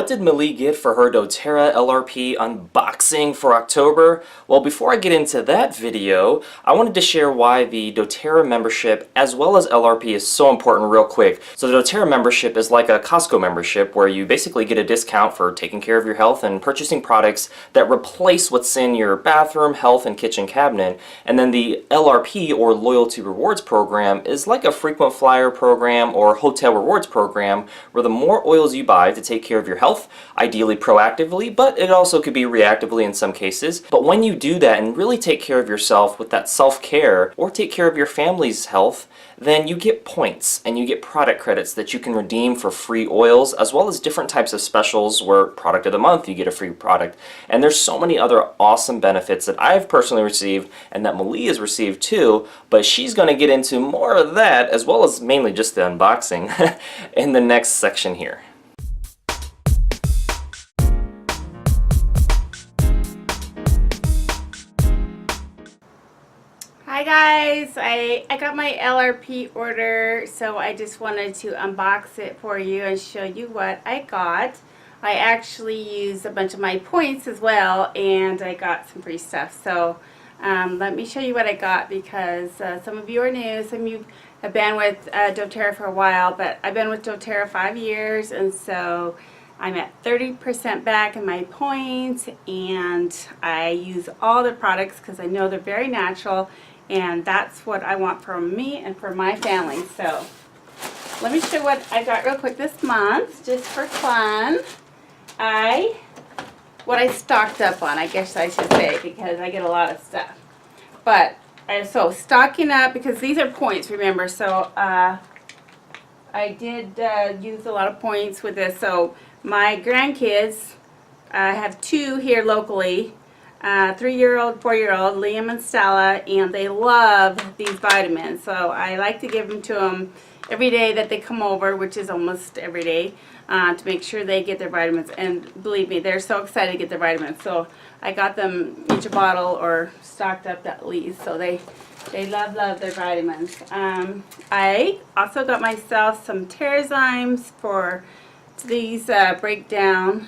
what did Malee get for her doTERRA LRP unboxing for October? Well, before I get into that video, I wanted to share why the doTERRA membership as well as LRP is so important real quick. So the doTERRA membership is like a Costco membership where you basically get a discount for taking care of your health and purchasing products that replace what's in your bathroom, health, and kitchen cabinet. And then the LRP, or Loyalty Rewards program, is like a frequent flyer program or hotel rewards program where the more oils you buy to take care of your health, ideally proactively, but it also could be reactively in some cases. But when you do that and really take care of yourself with that self-care, or take care of your family's health, then you get points and you get product credits that you can redeem for free oils, as well as different types of specials where product of the month you get a free product. And there's so many other awesome benefits that I've personally received and that Malee has received too, but she's going to get into more of that, as well as mainly just the unboxing in the next section here. Hi guys, I got my LRP order, so I just wanted to unbox it for you and show you what I got. I actually used a bunch of my points as well, and I got some free stuff. So let me show you what I got, because some of you are new, some of you have been with doTERRA for a while, but I've been with doTERRA 5 years, and so I'm at 30% back in my points, and I use all the products because I know they're very natural. And that's what I want for me and for my family. So let me show what I got real quick this month, just for fun. What I stocked up on, I guess I should say, because I get a lot of stuff. But so stocking up, because these are points, remember. So I did use a lot of points with this. So my grandkids, I have 2 here locally. 3-year-old, 4-year-old, Liam and Stella, and they love these vitamins. So I like to give them to them every day that they come over, which is almost every day, to make sure they get their vitamins. And believe me, they're so excited to get their vitamins. So I got them each a bottle, or stocked up at least. So they love their vitamins. I also got myself some Terrazymes for these break down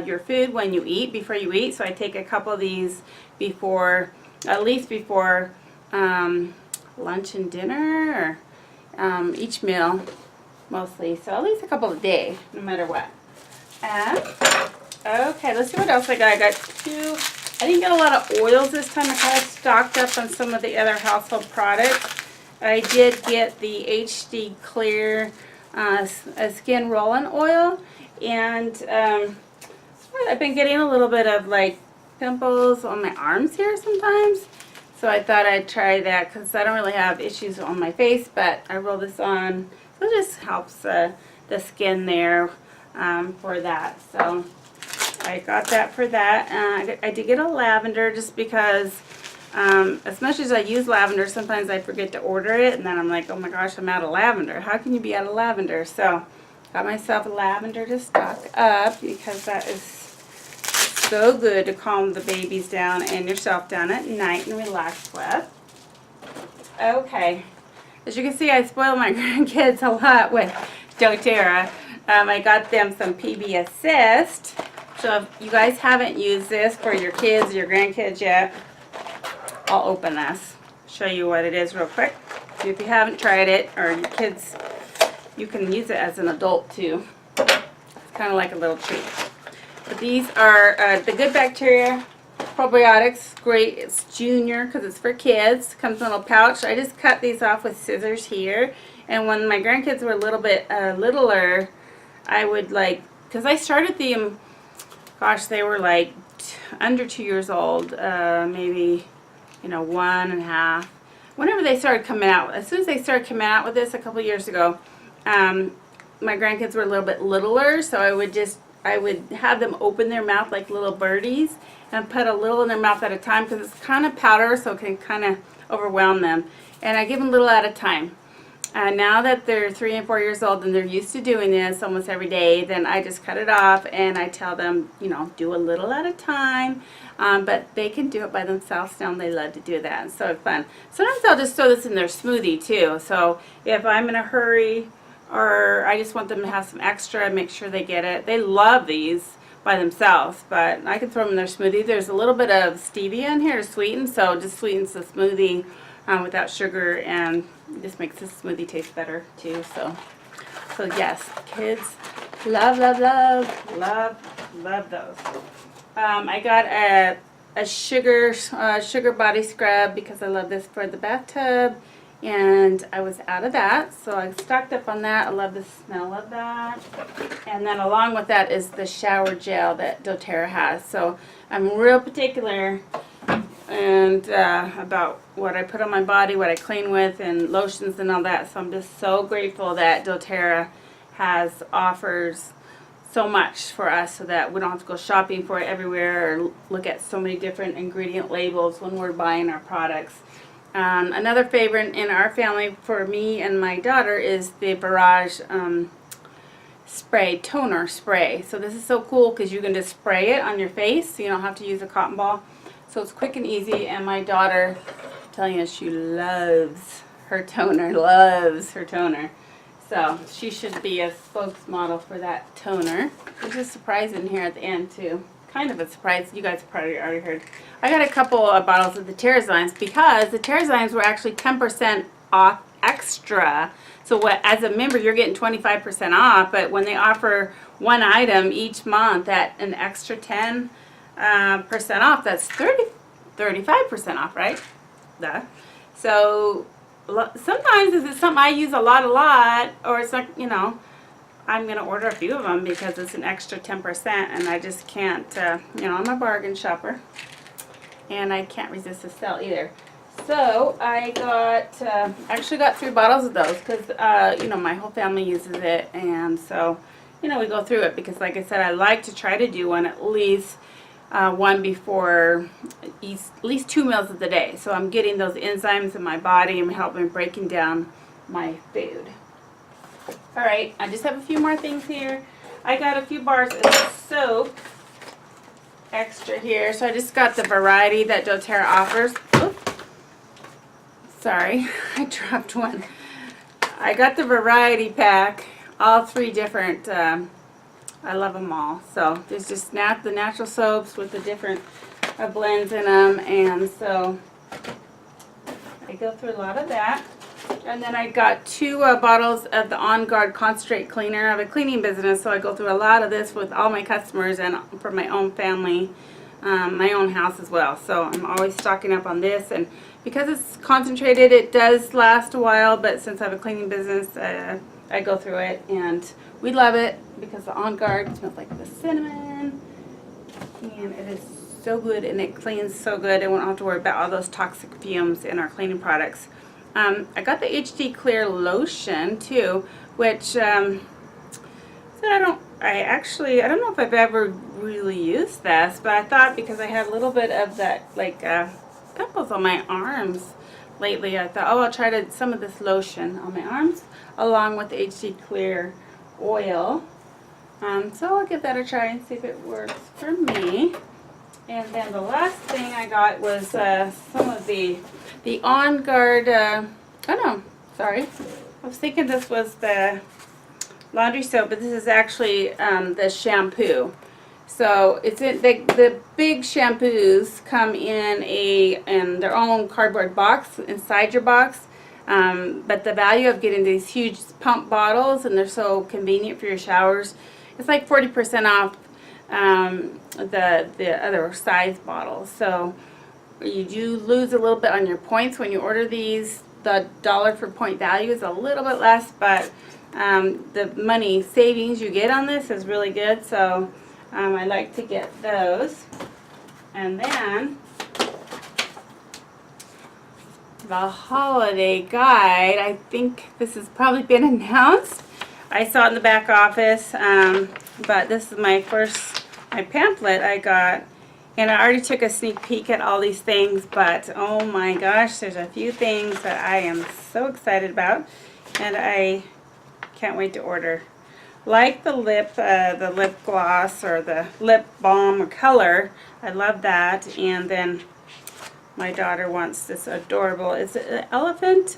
your food when you eat, before you eat. So I take a couple of these before, at least before lunch and dinner, or each meal mostly. So at least a couple a day, no matter what. Okay, let's see what else I got. I got 2, I didn't get a lot of oils this time. I kind of stocked up on some of the other household products. I did get the HD Clear a skin roll-on oil, and I've been getting a little bit of like pimples on my arms here sometimes, so I thought I'd try that because I don't really have issues on my face, but I roll this on, so it just helps the skin there for that. So I got that for that. I did get a lavender, just because as much as I use lavender, sometimes I forget to order it, and then I'm like, oh my gosh, I'm out of lavender. How can you be out of lavender? So got myself a lavender to stock up, because that is so good to calm the babies down and yourself down at night and relax with. Okay, as you can see, I spoil my grandkids a lot with doTERRA. I got them some PB Assist. So if you guys haven't used this for your kids or your grandkids yet, I'll open this, show you what it is real quick. If you haven't tried it, or your kids, you can use it as an adult too. It's kind of like a little treat. But these are the Good Bacteria Probiotics. Great, it's junior because it's for kids. Comes in a little pouch. I just cut these off with scissors here. And when my grandkids were a little bit littler, I would because I started them, gosh, they were like under 2 years old, maybe, 1.5. Whenever they started coming out, as soon as they started coming out with this a couple years ago, my grandkids were a little bit littler, so I would have them open their mouth like little birdies and put a little in their mouth at a time, because it's kind of powder, so it can kind of overwhelm them. And I give them a little at a time. Now that they're 3 and 4 years old and they're used to doing this almost every day, then I just cut it off and I tell them, do a little at a time. But they can do it by themselves now, and they love to do that. It's so fun. Sometimes I'll just throw this in their smoothie too. So if I'm in a hurry, or I just want them to have some extra, make sure they get it. They love these by themselves, but I can throw them in their smoothie. There's a little bit of stevia in here to sweeten, so it just sweetens the smoothie without sugar, and it just makes the smoothie taste better too. So yes, kids love, love, love, love, love those. I got a sugar body scrub because I love this for the bathtub, and I was out of that, so I stocked up on that. I love the smell of that. And then along with that is the shower gel that doTERRA has. So I'm real particular and about what I put on my body, what I clean with, and lotions and all that. So I'm just so grateful that doTERRA offers so much for us, so that we don't have to go shopping for it everywhere or look at so many different ingredient labels when we're buying our products. Another favorite in our family for me and my daughter is the Barrage toner spray. So this is so cool because you can just spray it on your face, so you don't have to use a cotton ball. So it's quick and easy, and my daughter, I'm telling you, she loves her toner, So she should be a spokesmodel for that toner. There's a surprise in here at the end too. Kind of a surprise. You guys probably already heard. I got a couple of bottles of the TerraZymes because the TerraZymes were actually 10% off extra. So as a member, you're getting 25% off, but when they offer one item each month at an extra 10% off, that's 35% off, right? Duh. So sometimes if it's something I use a lot, or it's like, I'm going to order a few of them because it's an extra 10%, and I just can't, I'm a bargain shopper, and I can't resist a sale either. So I actually got 3 bottles of those because, my whole family uses it, and so, we go through it because, like I said, I like to try to do one at least one before at least 2 meals of the day. So I'm getting those enzymes in my body and helping breaking down my food. Alright, I just have a few more things here. I got a few bars of soap extra here. So I just got the variety that doTERRA offers. Oops. Sorry, I dropped one. I got the variety pack, all 3 different, I love them all. So there's just the natural soaps with the different blends in them, and so I go through a lot of that. And then I got 2 bottles of the On Guard Concentrate Cleaner. I have a cleaning business, so I go through a lot of this with all my customers and for my own family, my own house as well. So I'm always stocking up on this, and because it's concentrated, it does last a while, but since I have a cleaning business, I go through it, and we love it because the On Guard smells like the cinnamon, and it is so good, and it cleans so good, and we don't have to worry about all those toxic fumes in our cleaning products. I got the HD Clear lotion too, which I don't know if I've ever really used this, but I thought because I had a little bit of that pimples on my arms lately, I thought, I'll try some of this lotion on my arms along with the HD Clear oil. So I'll give that a try and see if it works for me. And then the last thing I got was some of the On Guard, oh no, sorry. I was thinking this was the laundry soap, but this is actually the shampoo. So it's the big shampoos come in their own cardboard box inside your box. But the value of getting these huge pump bottles, and they're so convenient for your showers, it's like 40% off the other size bottles. So you do lose a little bit on your points when you order these. The dollar for point value is a little bit less, but the money savings you get on this is really good. So I like to get those. And then the holiday guide, I think this has probably been announced. I saw it in the back office, but this is my pamphlet I got, and I already took a sneak peek at all these things, but oh my gosh, there's a few things that I am so excited about, and I can't wait to order. Like the lip gloss or the lip balm or color, I love that. And then my daughter wants this adorable, is it an elephant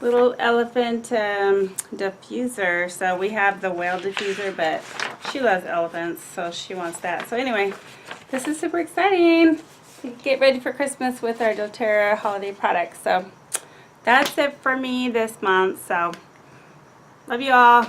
little elephant diffuser. So we have the whale diffuser, but she loves elephants, so she wants that. So anyway, this is super exciting to get ready for Christmas with our doTERRA holiday products. So that's it for me this month. So love you all.